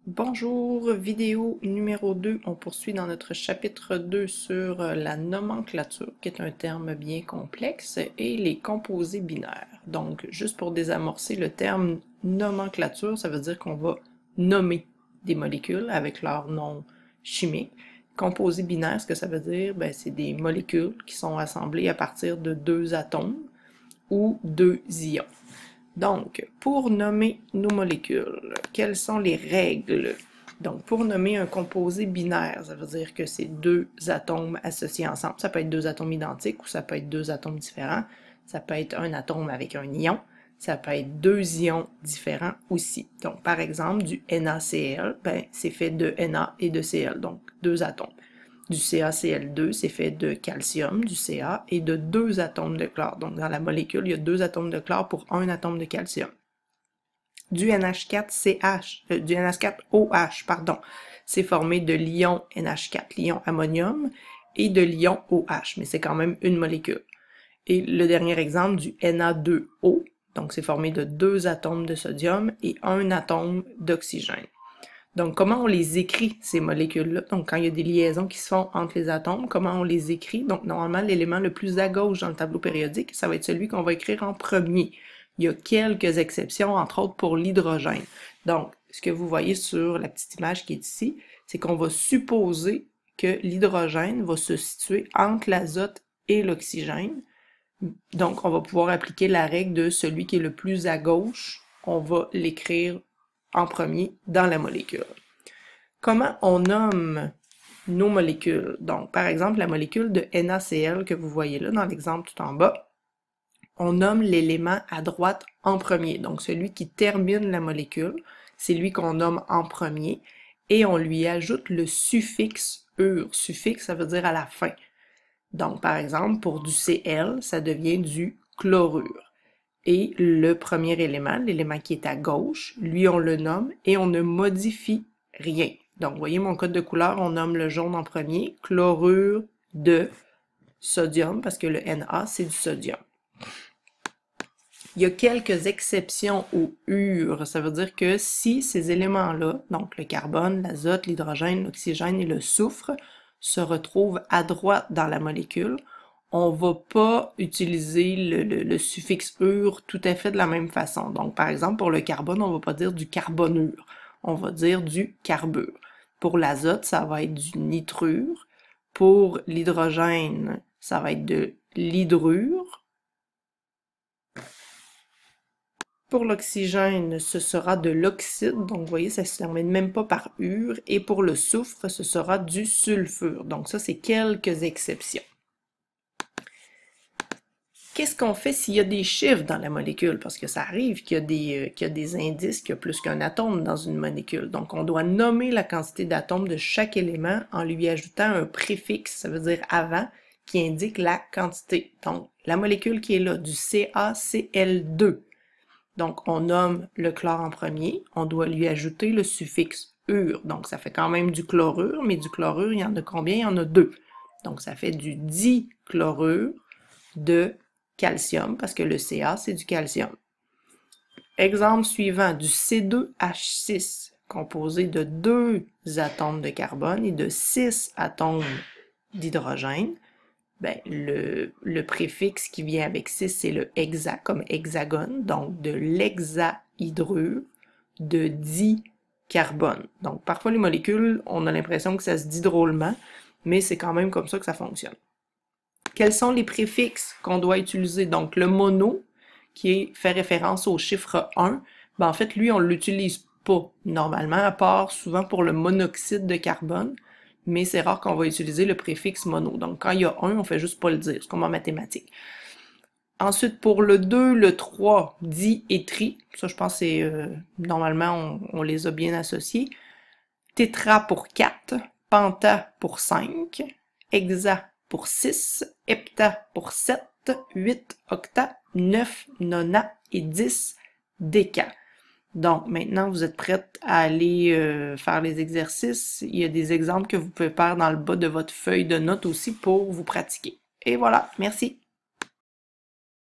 Bonjour, vidéo numéro 2. On poursuit dans notre chapitre 2 sur la nomenclature, qui est un terme bien complexe, et les composés binaires. Donc, juste pour désamorcer le terme nomenclature, ça veut dire qu'on va nommer des molécules avec leur nom chimique. Composés binaires, ce que ça veut dire, c'est des molécules qui sont assemblées à partir de deux atomes ou deux ions. Donc, pour nommer nos molécules, quelles sont les règles? Donc, pour nommer un composé binaire, ça veut dire que c'est deux atomes associés ensemble. Ça peut être deux atomes identiques ou ça peut être deux atomes différents. Ça peut être un atome avec un ion. Ça peut être deux ions différents aussi. Donc, par exemple, du NaCl, c'est fait de Na et de Cl, donc deux atomes. Du CaCl2, c'est fait de calcium, du Ca, et de deux atomes de chlore. Donc, dans la molécule, il y a deux atomes de chlore pour un atome de calcium. Du du NH4OH, pardon, c'est formé de l'ion NH4, l'ion ammonium, et de l'ion OH, mais c'est quand même une molécule. Et le dernier exemple, du Na2O, donc c'est formé de deux atomes de sodium et un atome d'oxygène. Donc, comment on les écrit, ces molécules-là? Donc, quand il y a des liaisons qui se font entre les atomes, comment on les écrit? Donc, normalement, l'élément le plus à gauche dans le tableau périodique, ça va être celui qu'on va écrire en premier. Il y a quelques exceptions, entre autres pour l'hydrogène. Donc, ce que vous voyez sur la petite image qui est ici, c'est qu'on va supposer que l'hydrogène va se situer entre l'azote et l'oxygène. Donc, on va pouvoir appliquer la règle de celui qui est le plus à gauche, on va l'écrire en premier dans la molécule. Comment on nomme nos molécules? Donc, par exemple, la molécule de NaCl que vous voyez là dans l'exemple tout en bas, on nomme l'élément à droite en premier. Donc, celui qui termine la molécule, c'est lui qu'on nomme en premier, et on lui ajoute le suffixe ure. Suffixe, ça veut dire à la fin. Donc, par exemple, pour du Cl, ça devient du chlorure. Et le premier élément, l'élément qui est à gauche, lui, on le nomme et on ne modifie rien. Donc, vous voyez mon code de couleur, on nomme le jaune en premier, chlorure de sodium, parce que le Na, c'est du sodium. Il y a quelques exceptions au ure. Ça veut dire que si ces éléments-là, donc le carbone, l'azote, l'hydrogène, l'oxygène et le soufre, se retrouvent à droite dans la molécule, on ne va pas utiliser le suffixe ure tout à fait de la même façon. Donc, par exemple, pour le carbone, on ne va pas dire du carbonure, on va dire du carbure. Pour l'azote, ça va être du nitrure. Pour l'hydrogène, ça va être de l'hydrure. Pour l'oxygène, ce sera de l'oxyde, donc vous voyez, ça ne se termine même pas par ure. Et pour le soufre, ce sera du sulfure. Donc ça, c'est quelques exceptions. Qu'est-ce qu'on fait s'il y a des chiffres dans la molécule? Parce que ça arrive qu'il y a des indices, qu'il y a plus qu'un atome dans une molécule. Donc, on doit nommer la quantité d'atomes de chaque élément en lui ajoutant un préfixe, ça veut dire avant, qui indique la quantité. Donc, la molécule qui est là, du CaCl2. Donc, on nomme le chlore en premier, on doit lui ajouter le suffixe ure. Donc, ça fait quand même du chlorure, mais du chlorure, il y en a combien? Il y en a deux. Donc, ça fait du dichlorure de calcium, parce que le Ca, c'est du calcium. Exemple suivant, du C2H6, composé de deux atomes de carbone et de 6 atomes d'hydrogène. Le préfixe qui vient avec 6, c'est le hexa, comme hexagone, donc de l'hexahydrure de dicarbone. Donc, parfois, les molécules, on a l'impression que ça se dit drôlement, mais c'est quand même comme ça que ça fonctionne. Quels sont les préfixes qu'on doit utiliser? Donc, le mono, qui fait référence au chiffre 1, en fait, lui, on ne l'utilise pas normalement, à part souvent pour le monoxyde de carbone, mais c'est rare qu'on va utiliser le préfixe mono. Donc, quand il y a 1, on fait juste pas le dire, c'est comme en mathématiques. Ensuite, pour le 2, le 3, di et tri, ça je pense que c'est normalement, on les a bien associés. Tétra pour 4, penta pour 5, hexa pour 6, hepta pour 7, 8 octa, 9 nona et 10 déca. Donc, maintenant, vous êtes prête à aller faire les exercices. Il y a des exemples que vous pouvez faire dans le bas de votre feuille de notes aussi pour vous pratiquer. Et voilà, merci.